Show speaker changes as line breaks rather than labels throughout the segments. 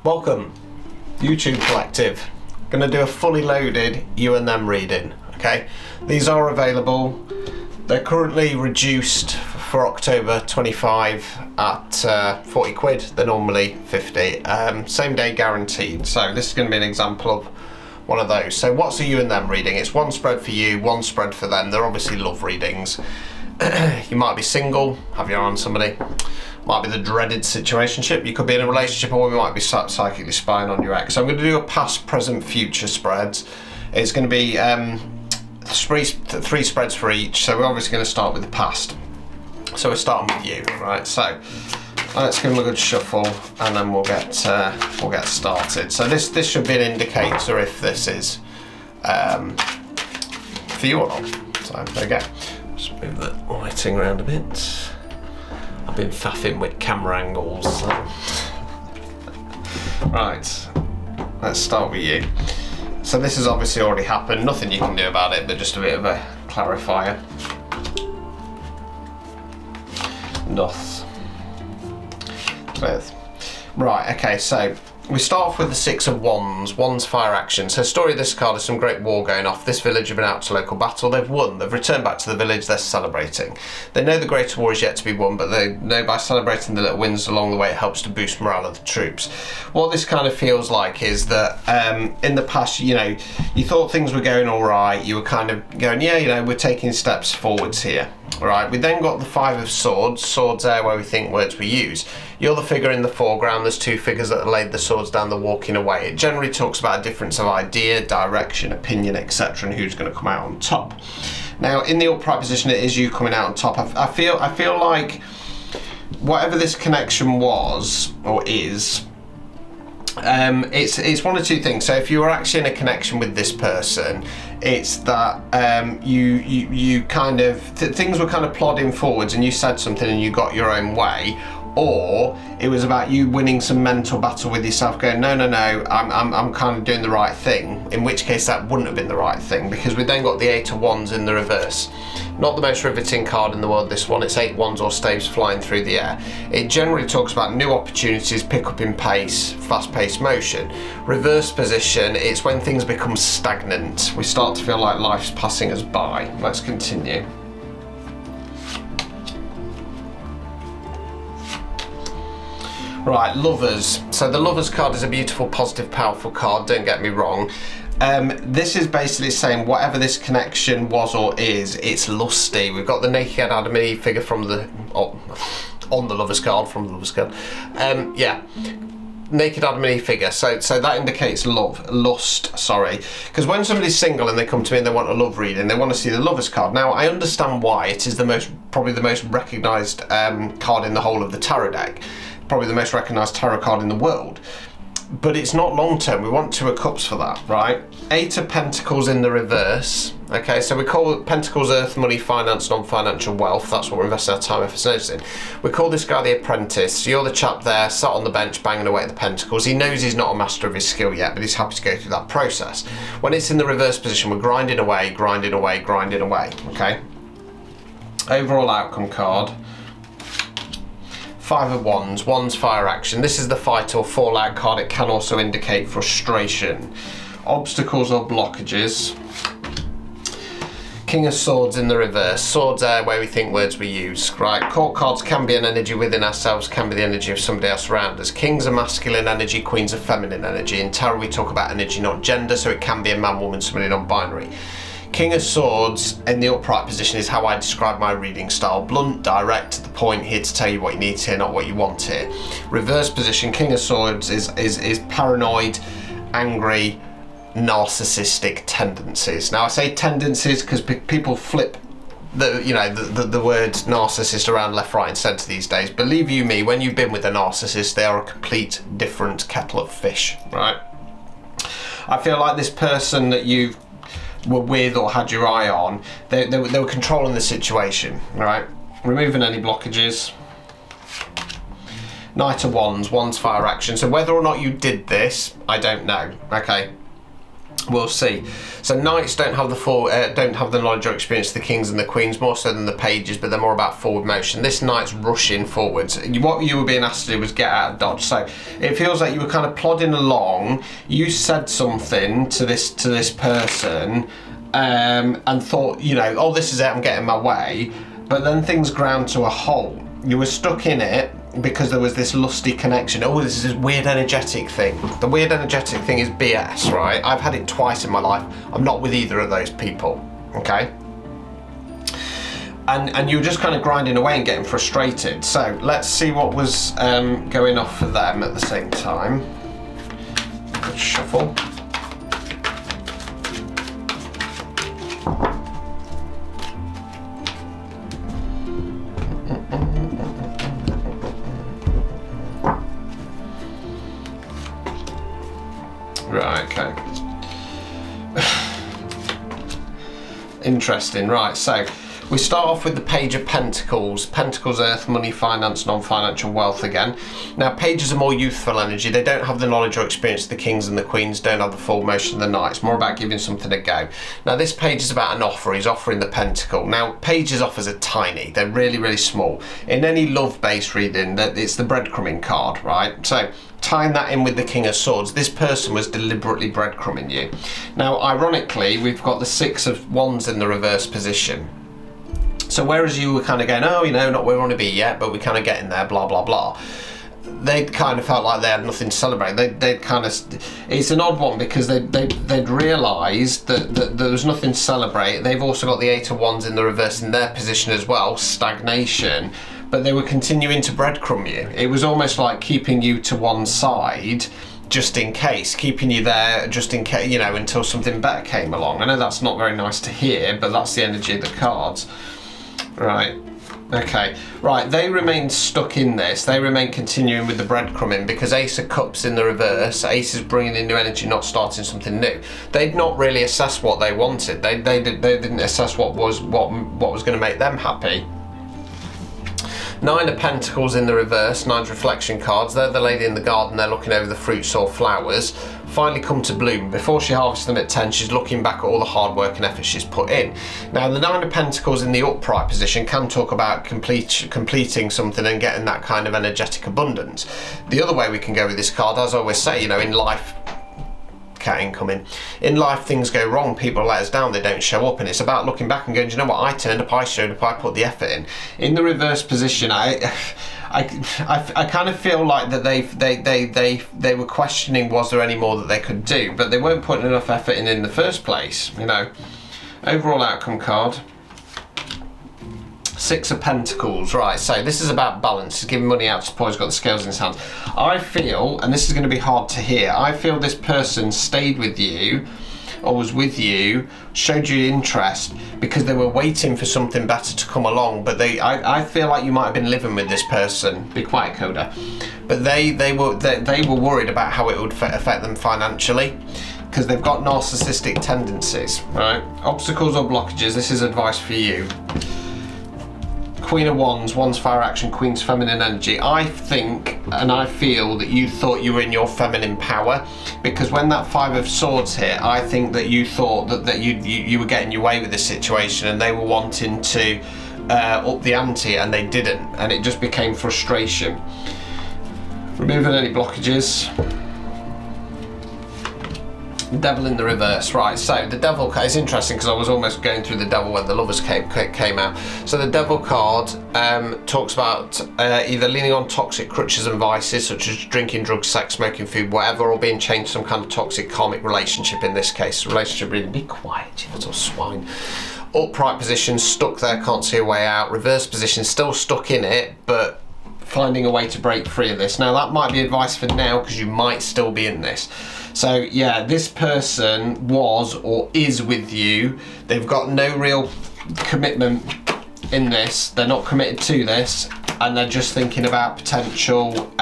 Welcome, YouTube Collective. Going to do a fully loaded you and them reading, okay? These are available. They're currently reduced for October 25 at 40 quid. They're normally 50. Same day guaranteed. So this is going to be an example of one of those. So what's a you and them reading? It's one spread for you, one spread for them. They're obviously love readings. You might be single, have your eye on somebody. Might be the dreaded situationship. You could be in a relationship, or we might be psychically spying on your ex. So I'm going to do a past, present, future spreads. It's going to be three spreads for each. So we're obviously going to start with the past. So we're starting with you, right? So let's give them a good shuffle, and then we'll get started. So this should be an indicator if this is for you or not. So there we go. Just move the lighting around a bit. I've been faffing with camera angles. So. Right, let's start with you. So this has obviously already happened. Nothing you can do about it, but just a bit of a clarifier. Doth. Right, okay, so we start off with the Six of Wands. Wands fire action. So story of this card is some great war going off. This village have been out to local battle. They've won. They've returned back to the village. They're celebrating. They know the greater war is yet to be won, but they know by celebrating the little wins along the way it helps to boost morale of the troops. What this kind of feels like is that in the past, you know, you thought things were going all right. You were kind of going, yeah, you know, we're taking steps forwards here. Right, we then got the Five of Swords. Swords there where we think words we use. You're the figure in the foreground. There's two figures that have laid the swords down, they're walking away. It generally talks about a difference of idea, direction, opinion, etc., and who's going to come out on top. Now, in the upright position, it is you coming out on top. I feel like whatever this connection was or is, it's one of two things. So if you were actually in a connection with this person, it's that you kind of things were kind of plodding forwards and you said something and you got your own way, or it was about you winning some mental battle with yourself, going no, I'm kind of doing the right thing, in which case that wouldn't have been the right thing, because we then got the Eight of Wands in the reverse. Not the most riveting card in the world, this one. It's 8 wands or staves flying through the air. It generally talks about new opportunities, pick up in pace, fast-paced motion. Reverse position, it's when things become stagnant. We start to feel like life's passing us by. Let's continue. Right, Lovers. So the Lovers card is a beautiful, positive, powerful card, don't get me wrong. This is basically saying whatever this connection was or is, it's lusty. We've got the naked Adam and Eve figure from the on the Lovers card, from the Lovers card. Yeah, naked Adam and Eve figure. So that indicates lust. Sorry, because when somebody's single and they come to me and they want a love reading, they want to see the Lovers card. Now I understand why. It is probably the most recognised card in the whole of the tarot deck. Probably the most recognised tarot card in the world. But it's not long term. We want Two of Cups for that, right? Eight of Pentacles in the reverse. Okay, so we call Pentacles earth, money, finance, non-financial wealth. That's what we're investing our time, effort, and energy in. We call this guy the Apprentice. So you're the chap there, sat on the bench, banging away at the Pentacles. He knows he's not a master of his skill yet, but he's happy to go through that process. When it's in the reverse position, we're grinding away, grinding away, grinding away, okay? Overall outcome card. Five of Wands, Wands fire action. This is the fight or fallout card. It can also indicate frustration. Obstacles or blockages. King of Swords in the reverse. Swords are where we think words we use, right? Court cards can be an energy within ourselves, can be the energy of somebody else around us. Kings are masculine energy, queens are feminine energy. In tarot we talk about energy, not gender, so it can be a man, woman, somebody non-binary. King of Swords in the upright position is how I describe my reading style. Blunt, direct, to the point, here to tell you what you need to hear, not what you want to hear. Reverse position, King of Swords is paranoid, angry, narcissistic tendencies. Now I say tendencies because people flip the word narcissist around left, right and centre these days. Believe you me, when you've been with a narcissist, they are a complete different kettle of fish, right? I feel like this person that you were with or had your eye on, they were controlling the situation, right? Removing any blockages. Knight of Wands, Wands fire action. So whether or not you did this, I don't know, okay? We'll see. So knights don't have the don't have the knowledge or experience of the kings and the queens, more so than the pages, but they're more about forward motion. This knight's rushing forwards. What you were being asked to do was get out of dodge. So it feels like you were kind of plodding along. You said something to this person, and thought, you know, oh, this is it, I'm getting my way. But then things ground to a halt. You were stuck in it because there was this lusty connection. Oh, this is this weird energetic thing. The weird energetic thing is BS, right? I've had it twice in my life. I'm not with either of those people, okay? And you were just kind of grinding away and getting frustrated. So let's see what was going off for them at the same time. Let's shuffle. Right, okay. Interesting, right, so we start off with the Page of Pentacles. Pentacles, earth, money, finance, non-financial wealth again. Now, pages are more youthful energy. They don't have the knowledge or experience of the kings and the queens, don't have the full motion of the knights. More about giving something a go. Now, this page is about an offer. He's offering the pentacle. Now, pages' offers are tiny. They're really, really small. In any love-based reading, it's the breadcrumbing card, right? So, tying that in with the King of Swords, this person was deliberately breadcrumbing you. Now, ironically, we've got the Six of Wands in the reverse position. So whereas you were kind of going, oh, you know, not where we want to be yet, but we're kind of getting there, blah, blah, blah, they'd kind of felt like they had nothing to celebrate. They'd kind of, it's an odd one because they'd realised that there was nothing to celebrate. They've also got the Eight of Wands in the reverse in their position as well, stagnation, but they were continuing to breadcrumb you. It was almost like keeping you to one side, just in case, keeping you there just in case, you know, until something better came along. I know that's not very nice to hear, but that's the energy of the cards. Right, okay, right, they remain stuck in this. They remain continuing with the breadcrumbing because Ace of Cups in the reverse. Ace is bringing in new energy, not starting something new. They'd not really assessed what they wanted. They didn't assess what was going to make them happy. Nine of Pentacles in the reverse, nine's reflection cards. They're the lady in the garden, they're looking over the fruits or flowers. Finally come to bloom. Before she harvests them at 10, she's looking back at all the hard work and effort she's put in. Now, the Nine of Pentacles in the upright position can talk about completing something and getting that kind of energetic abundance. The other way we can go with this card, as I always say, you know, in life, cat incoming. In life, things go wrong, people let us down, they don't show up, and it's about looking back and going, do you know what, I turned up, I showed up, I put the effort in. In the reverse position, I kind of feel like that they were questioning, was there any more that they could do, but they weren't putting enough effort in the first place, you know. Overall outcome card. Six of Pentacles, right, so this is about balance. He's giving money out to poor, he's got the scales in his hands. I feel, and this is going to be hard to hear, I feel this person stayed with you, or was with you, showed you interest, because they were waiting for something better to come along, but I feel like you might have been living with this person, be quiet Coda, but they were worried about how it would affect them financially, because they've got narcissistic tendencies, right? Obstacles or blockages, this is advice for you. Queen of Wands, Wands fire action, Queen's feminine energy. I think and I feel that you thought you were in your feminine power, because when that Five of Swords hit, I think that you thought that you were getting your way with this situation, and they were wanting to up the ante, and they didn't, and it just became frustration. Removing any blockages. Devil in the reverse, right, so the Devil card is interesting because I was almost going through the Devil when the Lovers came out. So the Devil card talks about either leaning on toxic crutches and vices such as drinking, drugs, sex, smoking, food, whatever, or being chained to some kind of toxic karmic relationship. In this case, relationship, really, be quiet, you little swine. Upright position, stuck there, can't see a way out. Reverse position, still stuck in it, but finding a way to break free of this. Now that might be advice for now because you might still be in this. So yeah, this person was or is with you. They've got no real commitment in this. They're not committed to this, and they're just thinking about potential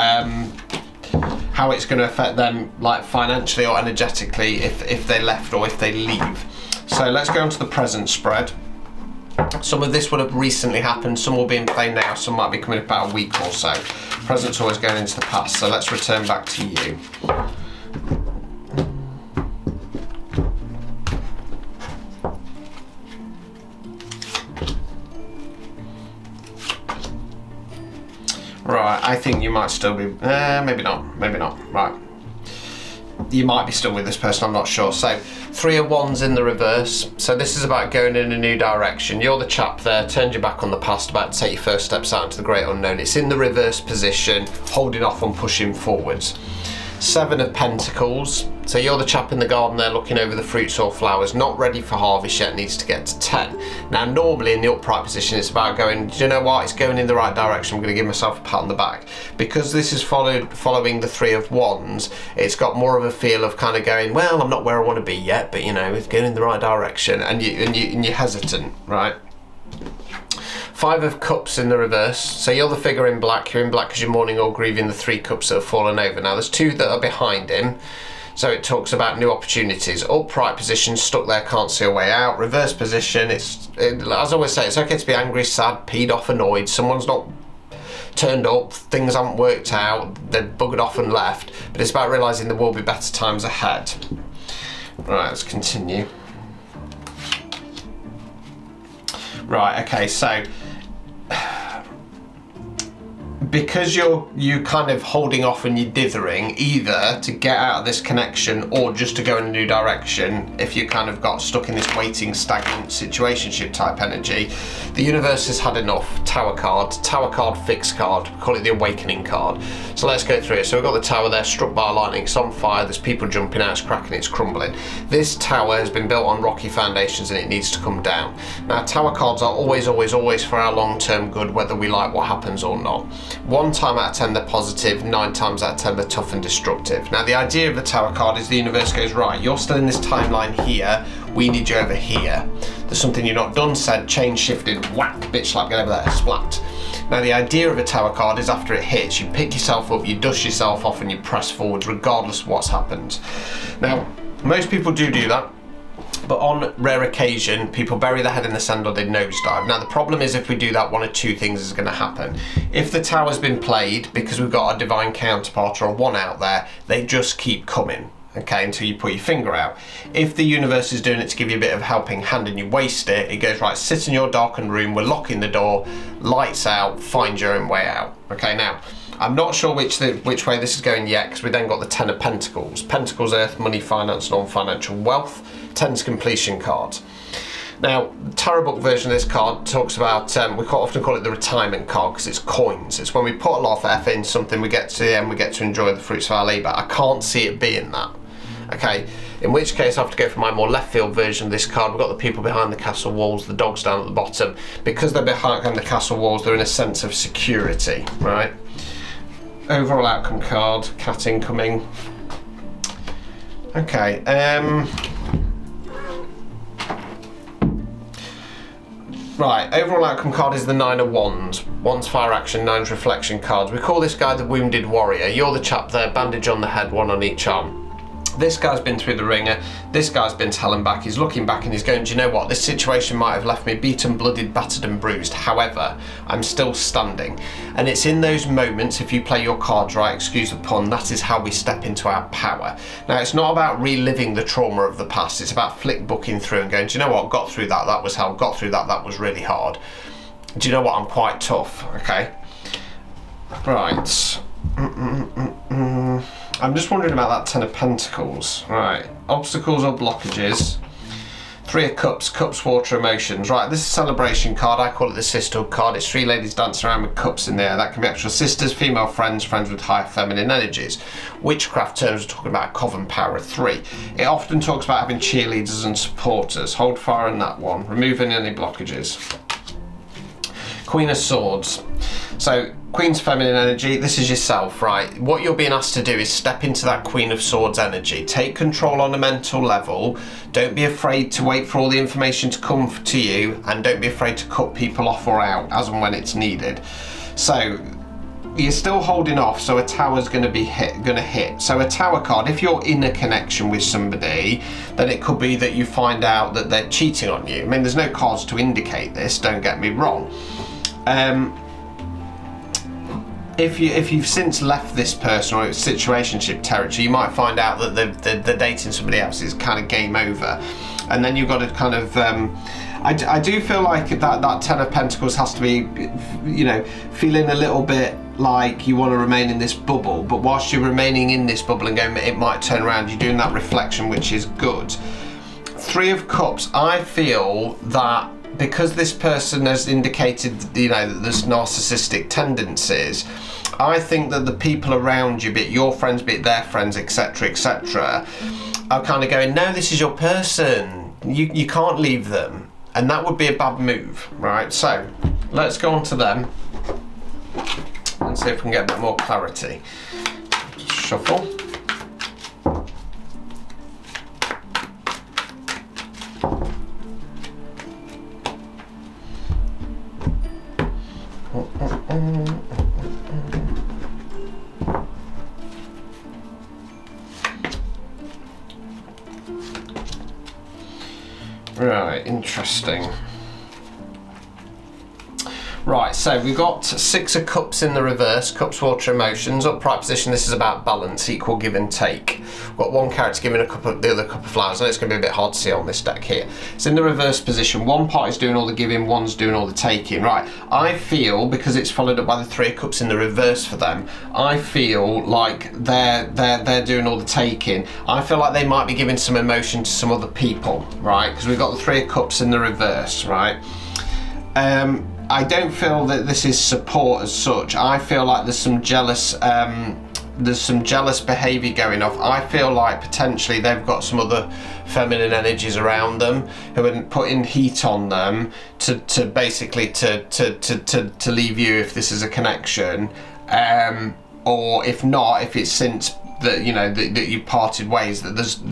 how it's going to affect them, like financially or energetically, if they left or if they leave. So let's go on to the present spread. Some of this would have recently happened, some will be in play now, some might be coming up about a week or so. Present's always going into the past, so let's return back to you. Right, I think you might still be, maybe not, right. You might be still with this person, I'm not sure. So, 3 of Wands in the reverse. So this is about going in a new direction. You're the chap there, turned your back on the past, about to take your first steps out into the great unknown. It's in the reverse position, holding off on pushing forwards. 7 of Pentacles. So you're the chap in the garden there looking over the fruits or flowers, not ready for harvest yet, needs to get to 10. Now normally in the upright position it's about going, do you know what, it's going in the right direction, I'm going to give myself a pat on the back. Because this is following the 3 of Wands, it's got more of a feel of kind of going, well, I'm not where I want to be yet, but you know, it's going in the right direction, and you're hesitant, right? 5 of Cups in the reverse. So you're the figure in black. You're in black because you're mourning or grieving the 3 cups that have fallen over. Now there's 2 that are behind him. So it talks about new opportunities. Upright position, stuck there, can't see a way out. Reverse position, as I always say, it's okay to be angry, sad, peed off, annoyed. Someone's not turned up, things haven't worked out, they've buggered off and left. But it's about realising there will be better times ahead. Right, let's continue. Right, okay, so because you kind of holding off and you're dithering, either to get out of this connection or just to go in a new direction, if you kind of got stuck in this waiting, stagnant situationship type energy, the universe has had enough. Tower card, fixed card, we call it the awakening card. So let's go through it. So we've got the tower there, struck by lightning, it's on fire, there's people jumping out, it's cracking, it's crumbling. This tower has been built on rocky foundations and it needs to come down. Now tower cards are always for our long-term good, whether we like what happens or not. 1 time out of 10 they're positive, 9 times out of 10 they're tough and destructive. Now the idea of the tower card is the universe goes, right, you're still in this timeline here, we need you over here. There's something you've not done, said, change, shifted, whack, bitch slap, get over there, splat. Now the idea of a tower card is after it hits, you pick yourself up, you dust yourself off and you press forwards regardless of what's happened. Now, most people do that. But on rare occasion, people bury their head in the sand or they nosedive. Now the problem is if we do that, 1 or 2 things is going to happen. If the tower's been played, because we've got a divine counterpart or a 1 out there, they just keep coming, okay, until you put your finger out. If the universe is doing it to give you a bit of a helping hand and you waste it, it goes, right, sit in your darkened room, we're locking the door, lights out, find your own way out. Okay, now, I'm not sure which way this is going yet, because we then got the 10 of Pentacles. Pentacles, earth, money, finance, non-financial wealth. 10's completion cards. Now, the tarot book version of this card talks about, we quite often call it the retirement card because it's coins. It's when we put a lot of effort into something, we get to the end, we get to enjoy the fruits of our labour. I can't see it being that. Okay, in which case I have to go for my more left field version of this card. We've got the people behind the castle walls, the dogs down at the bottom. Because they're behind the castle walls, they're in a sense of security, right? Overall outcome card, cat incoming. Okay, right, overall outcome card is the 9 of Wands. 1's fire action, 9's reflection cards. We call this guy the wounded warrior. You're the chap there, bandage on the head, 1 on each arm. This guy's been through the ringer, this guy's been to hell and back, he's looking back and he's going, do you know what, this situation might have left me beaten, blooded, battered and bruised, however, I'm still standing. And it's in those moments, if you play your cards right, excuse the pun, that is how we step into our power. Now it's not about reliving the trauma of the past, it's about flick booking through and going, do you know what, got through that, that was hell, got through that, that was really hard. Do you know what, I'm quite tough, okay? Right. I'm just wondering about that 10 of Pentacles. Right, obstacles or blockages. 3 of Cups, cups, water, emotions. Right, this is a celebration card. I call it the sisterhood card. It's 3 ladies dancing around with cups in there. That can be actual sisters, female friends, friends with high feminine energies. Witchcraft terms are talking about coven power of 3. It often talks about having cheerleaders and supporters. Hold fire on that one. Removing any blockages. Queen of Swords. So, Queen's feminine energy, this is yourself, right? What you're being asked to do is step into that Queen of Swords energy. Take control on a mental level. Don't be afraid to wait for all the information to come to you, and don't be afraid to cut people off or out as and when it's needed. So, you're still holding off, so a tower's going to hit. So a tower card, if you're in a connection with somebody, then it could be that you find out that they're cheating on you. I mean, there's no cards to indicate this, don't get me wrong. If you've since left this person or it's situationship territory, you might find out that they're dating somebody else. It's kind of game over, and then you've got to kind of. I do feel like that 10 of Pentacles has to be, you know, feeling a little bit like you want to remain in this bubble, but whilst you're remaining in this bubble and going, it might turn around, you're doing that reflection, which is good. Three of Cups, I feel that because this person has indicated, you know, that there's narcissistic tendencies, I think that the people around you, be it your friends, be it their friends, etc., etc., are kind of going, no, this is your person. You can't leave them. And that would be a bad move, right? So let's go on to them and see if we can get a bit more clarity. Just shuffle. Right, interesting. Right, so we've got Six of Cups in the reverse, Cups, Water, Emotions. Upright position, this is about balance, equal give and take. We've got one character giving the other cup of flowers. I know it's going to be a bit hard to see on this deck here. It's in the reverse position. One party's doing all the giving, one's doing all the taking. Right, I feel, because it's followed up by the Three of Cups in the reverse for them, I feel like they're doing all the taking. I feel like they might be giving some emotion to some other people, right? Because we've got the Three of Cups in the reverse, right? I don't feel that this is support as such. I feel like there's some jealous behaviour going off. I feel like potentially they've got some other feminine energies around them who are putting heat on them to basically to leave you if this is a connection, or if not, if it's since that, you know, that you parted ways, that there's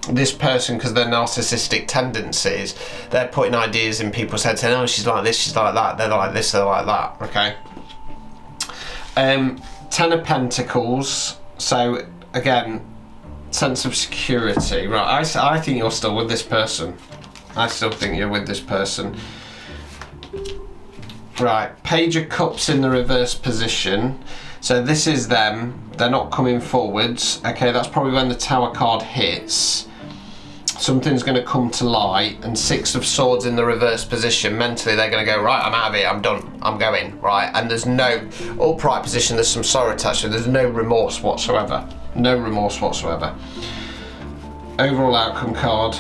this person, because they're narcissistic tendencies, they're putting ideas in people's heads saying, oh, she's like this, she's like that, they're like this, they're like that. Okay. Ten of Pentacles, so again, sense of security. Right, I think you're still with this person. I still think you're with this person. Right, Page of Cups in the reverse position. So this is them, they're not coming forwards. Okay, that's probably when the Tower card hits. Something's going to come to light. And Six of Swords in the reverse position. Mentally, they're going to go, right, I'm out of here, I'm done, I'm going, right? And there's no upright position, there's some sorrow attached to it. There's no remorse whatsoever. No remorse whatsoever. Overall outcome card.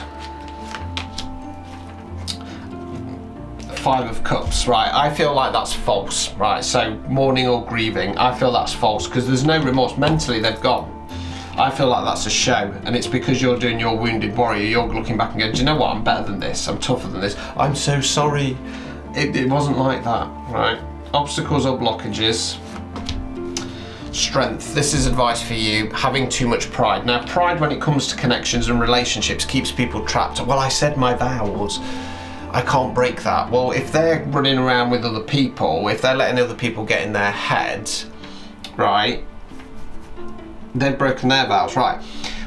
Five of Cups, right? I feel like that's false, right? So mourning or grieving, I feel that's false because there's no remorse. Mentally, they've gone. I feel like that's a show, and it's because you're doing your wounded warrior. You're looking back and going, do you know what? I'm better than this. I'm tougher than this. I'm so sorry. It wasn't like that, right? Obstacles or blockages. Strength. This is advice for you. Having too much pride. Now, pride when it comes to connections and relationships keeps people trapped. Well, I said my vows. I can't break that. Well, if they're running around with other people, if they're letting other people get in their head, right, they've broken their vows, right?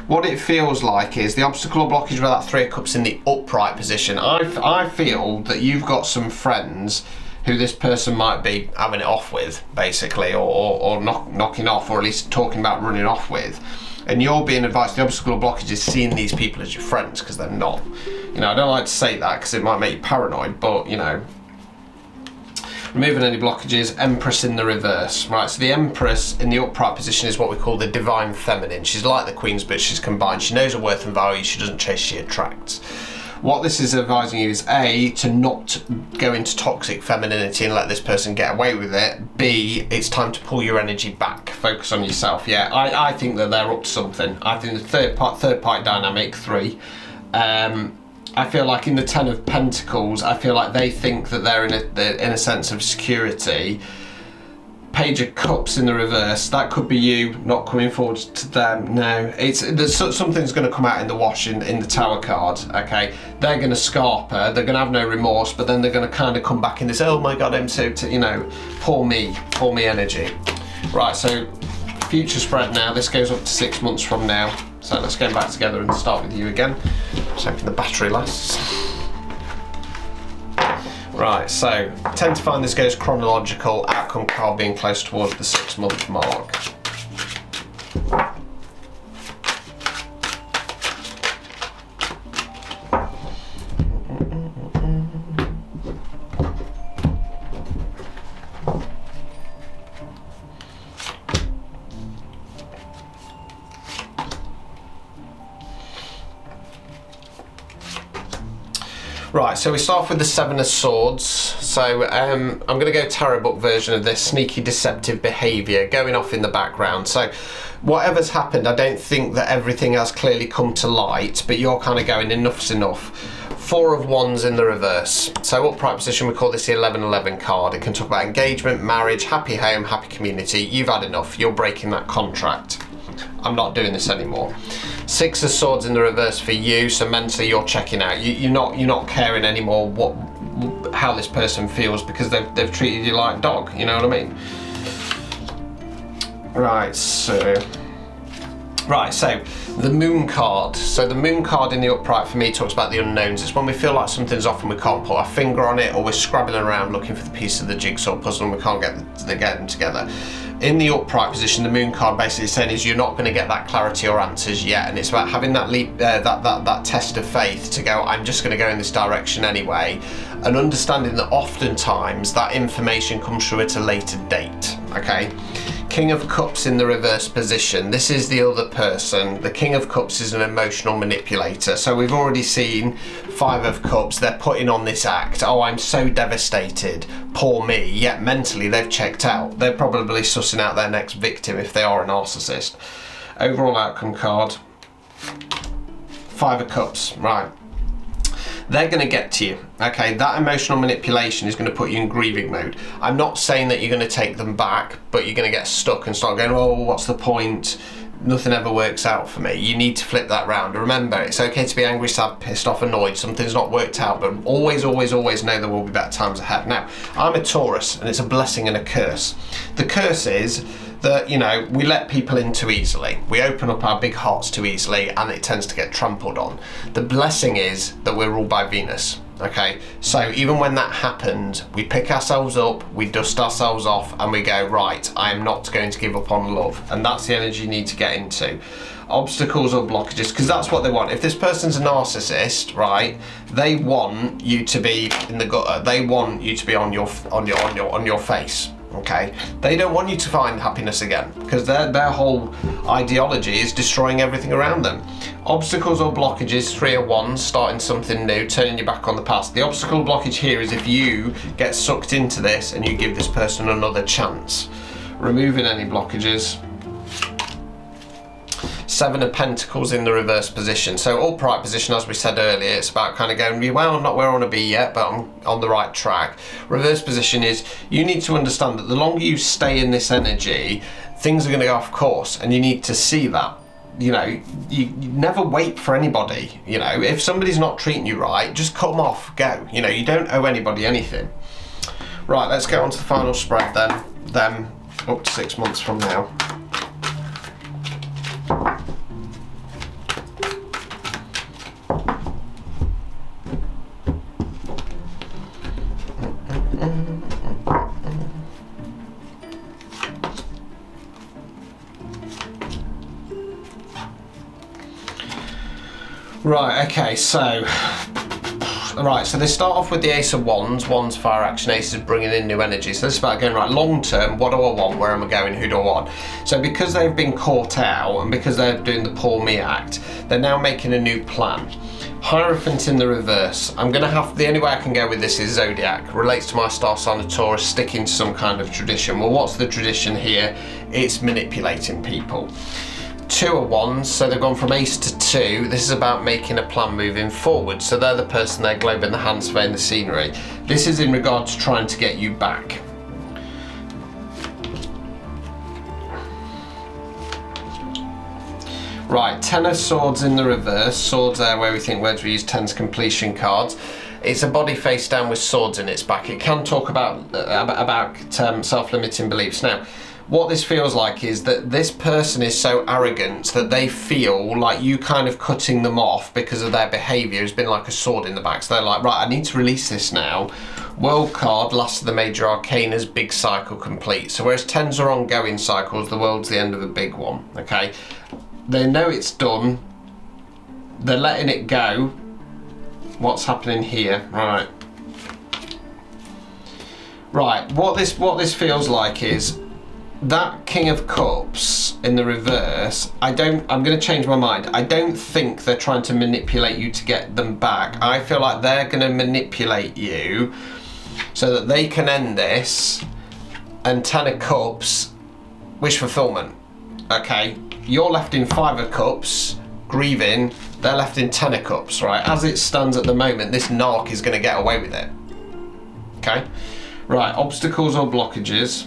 What it feels like is the obstacle or blockage with that Three of Cups in the upright position. I feel that you've got some friends who this person might be having it off with, basically, or knocking off, or at least talking about running off with. And you're being advised, the obstacle or blockage is seeing these people as your friends, because they're not. You know, I don't like to say that because it might make you paranoid, but, you know. Removing any blockages, Empress in the reverse. Right, so the Empress in the upright position is what we call the divine feminine. She's like the Queen's, but she's combined. She knows her worth and value. She doesn't chase, she attracts. What this is advising you is A, to not go into toxic femininity and let this person get away with it. B, it's time to pull your energy back, focus on yourself. Yeah, I think that they're up to something. I think the third party dynamic, 3. I feel like in the Ten of Pentacles, I feel like they think that they're in a sense of security. Page of Cups in the reverse, that could be you not coming forward to them. No, something's going to come out in the wash in the Tower card. Okay, they're going to scarp her, they're going to have no remorse, but then they're going to kind of come back in this, oh my god, I'm so, you know, poor me energy. Right, so future spread now. This goes up to 6 months from now. So let's get back together and start with you again. Just hoping the battery lasts. Right, so tend to find this goes chronological, outcome card being close towards the 6 month mark. Right, so we start off with the Seven of Swords. So I'm going to go tarot book version of this. Sneaky, deceptive behaviour going off in the background. So whatever's happened, I don't think that everything has clearly come to light, but you're kind of going, enough's enough. Four of Wands in the reverse. So upright position, we call this the 1111 card. It can talk about engagement, marriage, happy home, happy community. You've had enough. You're breaking that contract. I'm not doing this anymore. Six of Swords in the reverse for you. So mentally, you're checking out. You're not caring anymore how this person feels because they've treated you like dog. You know what I mean? Right. So the Moon card. So the Moon card in the upright for me talks about the unknowns. It's when we feel like something's off and we can't put our finger on it, or we're scrabbling around looking for the piece of the jigsaw puzzle and we can't get them together. In the upright position, the Moon card basically saying is you're not going to get that clarity or answers yet, and it's about having that leap, that test of faith to go, I'm just going to go in this direction anyway, and understanding that oftentimes that information comes through at a later date. Okay. King of Cups in the reverse position. This is the other person. The King of Cups is an emotional manipulator. So we've already seen Five of Cups. They're putting on this act. Oh, I'm so devastated. Poor me. Yet mentally they've checked out. They're probably sussing out their next victim if they are a narcissist. Overall outcome card. Five of Cups. Right. They're going to get to you. Okay, that emotional manipulation is going to put you in grieving mode. I'm not saying that you're going to take them back, but you're going to get stuck and start going, oh, what's the point? Nothing ever works out for me. You need to flip that round. Remember, it's okay to be angry, sad, pissed off, annoyed. Something's not worked out, but always, always, always know there will be better times ahead. Now, I'm a Taurus, and it's a blessing and a curse. The curse is that, you know, we let people in too easily. We open up our big hearts too easily, and it tends to get trampled on. The blessing is that we're ruled by Venus. Okay, so even when that happens, we pick ourselves up, we dust ourselves off, and we go, right, I am not going to give up on love. And that's the energy you need to get into. Obstacles or blockages, because that's what they want. If this person's a narcissist, right, they want you to be in the gutter. They want you to be on your face. Okay, they don't want you to find happiness again, because their whole ideology is destroying everything around them. Obstacles or blockages, Three of Wands, starting something new, turning your back on the past. The obstacle blockage here is if you get sucked into this and you give this person another chance. Removing any blockages. Seven of Pentacles in the reverse position. So upright position, as we said earlier, it's about kind of going, well, I'm not where I want to be yet, but I'm on the right track. Reverse position is you need to understand that the longer you stay in this energy, things are going to go off course, and you need to see that. You know, you never wait for anybody. You know, if somebody's not treating you right, just cut them off, go. You know, you don't owe anybody anything. Right, let's get on to the final spread then. Them up to 6 months from now. Right, okay, so they start off with the Ace of Wands. Wands, fire action, Ace is bringing in new energy. So this is about going, right, long term, what do I want? Where am I going? Who do I want? So because they've been caught out and because they're doing the poor me act, they're now making a new plan. Hierophant in the reverse. I'm going to have, the only way I can go with this is Zodiac. Relates to my star sign of Taurus, sticking to some kind of tradition. Well, what's the tradition here? It's manipulating people. Two of Wands, so they've gone from Ace to Two. This is about making a plan moving forward. So they're the person, they're globe in the hand, surveying the scenery. This is in regard to trying to get you back. Right, Ten of Swords in the reverse. Swords there where we think words we use tens completion cards. It's a body face down with swords in its back. It can talk about self-limiting beliefs. Now, what this feels like is that this person is so arrogant that they feel like you kind of cutting them off because of their behaviour has been like a sword in the back. So they're like, right, I need to release this now. World card, last of the major arcanas, big cycle complete. So whereas tens are ongoing cycles, the world's the end of a big one, okay? They know it's done. They're letting it go. What's happening here? Right. Right, what this feels like is that King of Cups in the reverse, I'm going to change my mind. I don't think they're trying to manipulate you to get them back. I feel like they're going to manipulate you so that they can end this, and 10 of Cups, wish fulfillment. Okay, you're left in 5 of Cups, grieving, they're left in 10 of Cups, right? As it stands at the moment, this narc is going to get away with it. Okay, right, obstacles or blockages.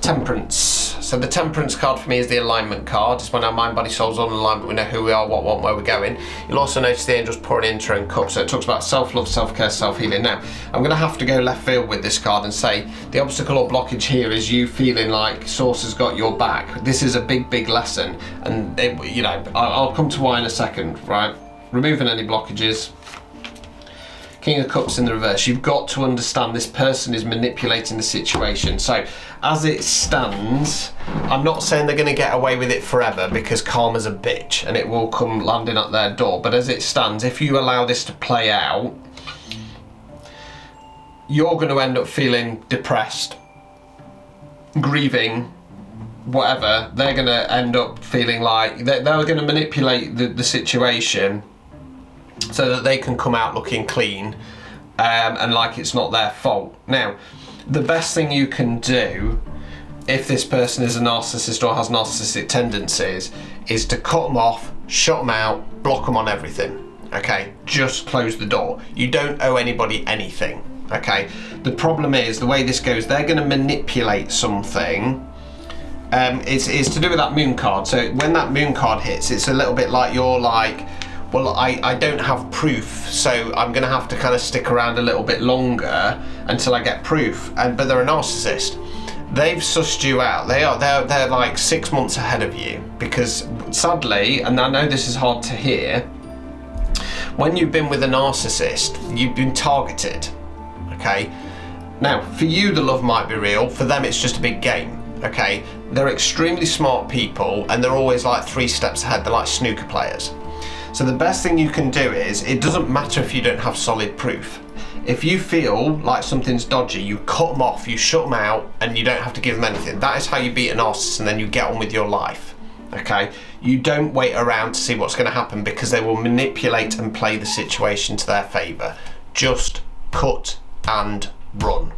Temperance. So the Temperance card for me is the alignment card. It's when our mind, body, soul's all in alignment. We know who we are, what we want, where we're going. You'll also notice the angels pouring into and cups. So it talks about self-love, self-care, self-healing. Now, I'm going to have to go left field with this card and say the obstacle or blockage here is you feeling like Source has got your back. This is a big, big lesson. And, you know, I'll come to why in a second, right? Removing any blockages. King of Cups in the reverse. You've got to understand this person is manipulating the situation. So as it stands, I'm not saying they're going to get away with it forever, because karma's a bitch and it will come landing at their door. But as it stands, if you allow this to play out, you're going to end up feeling depressed, grieving, whatever. They're going to end up feeling like they're going to manipulate the situation so that they can come out looking clean and like it's not their fault. Now, the best thing you can do if this person is a narcissist or has narcissistic tendencies is to cut them off, shut them out, block them on everything. Okay, just close the door. You don't owe anybody anything. Okay, the problem is the way this goes, they're going to manipulate something. It's to do with that moon card. So when that moon card hits, it's a little bit like you're like, well, I don't have proof, so I'm going to have to kind of stick around a little bit longer until I get proof. But they're a narcissist. They've sussed you out. They're like 6 months ahead of you, because sadly, and I know this is hard to hear, when you've been with a narcissist, you've been targeted. Okay. Now, for you, the love might be real. For them, it's just a big game. Okay. They're extremely smart people, and they're always like 3 steps ahead. They're like snooker players. So the best thing you can do is, it doesn't matter if you don't have solid proof. If you feel like something's dodgy, you cut them off, you shut them out, and you don't have to give them anything. That is how you beat a narcissist, and then you get on with your life. Okay? You don't wait around to see what's going to happen, because they will manipulate and play the situation to their favour. Just cut and run.